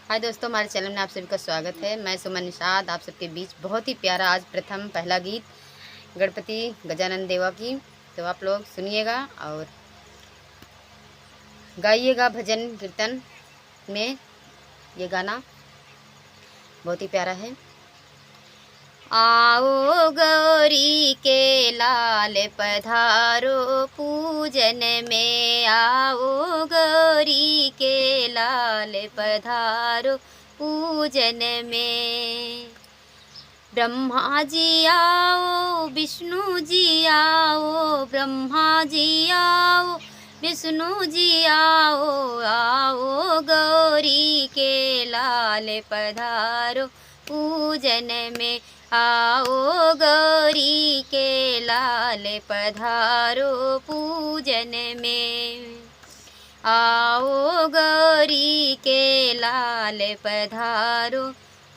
हाय दोस्तों, हमारे चैनल में आप सभी का स्वागत है। मैं सुमन निषाद आप सबके बीच बहुत ही प्यारा आज प्रथम पहला गीत गणपति गजानन देवा की। तो आप लोग सुनिएगा और गाइएगा भजन कीर्तन में। ये गाना बहुत ही प्यारा है। आओ गौरी के लाल पधारो पूजन में, आओ गौरी के लाल पधारो पूजन में। ब्रह्मा जी आओ, विष्णु जी आओ, ब्रह्मा जी आओ, विष्णु जी आओ, आओ गौरी के लाल पधारो पूजन में, आओ गौरी के लाल पधारो पूजन में, आओ गौरी के लाल पधारो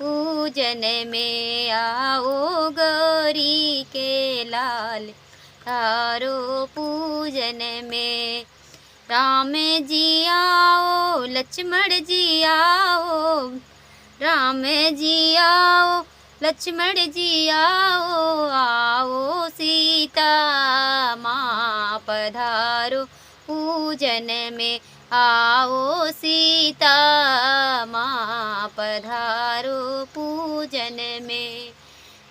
पूजन में, आओ गौरी के लाल पधारो पूजन में। राम जी आओ, लक्ष्मण जी आओ, राम जी आओ, लक्ष्मण जी आओ, आओ सीता माँ पधारो पूजन में, आओ सीता माँ पधारो पूजन में,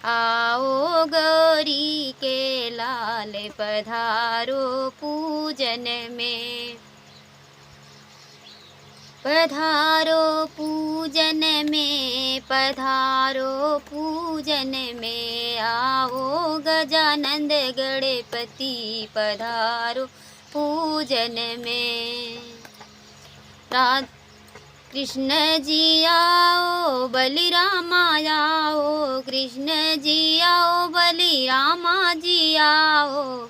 आओ गौरी के लाल पधारो पूजन में, पधारो पूजन में, पधारो पूजन में, आओ गजानंद गणपति पधारो पूजन में। कृष्ण जी आओ, बलिराम आओ, कृष्ण जी आओ, बलिराम जी आओ,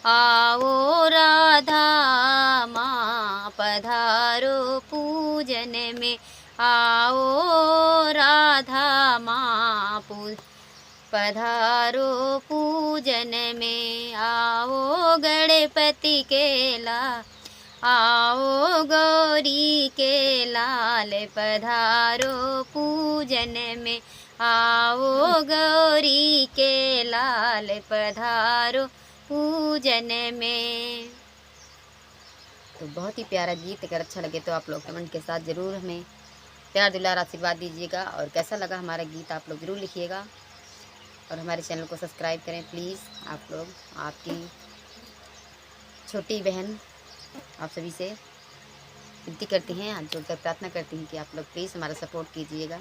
आओ राधा माँ पधारो पूजन में, आओ राधा माँ पधारो पूजन में, आओ गणपति के आओ गौरी के लाल पधारो पूजन में, आओ गौरी के लाल पधारो पूजन में। तो बहुत ही प्यारा गीत। अगर अच्छा लगे तो आप लोग कमेंट के साथ ज़रूर हमें प्यार दुलार आशीर्वाद दीजिएगा, और कैसा लगा हमारा गीत आप लोग ज़रूर लिखिएगा, और हमारे चैनल को सब्सक्राइब करें प्लीज़। आप लोग, आपकी छोटी बहन आप सभी से विनती करती हैं, हाथ जोड़कर प्रार्थना करती हैं कि आप लोग प्लीज़ हमारा सपोर्ट कीजिएगा।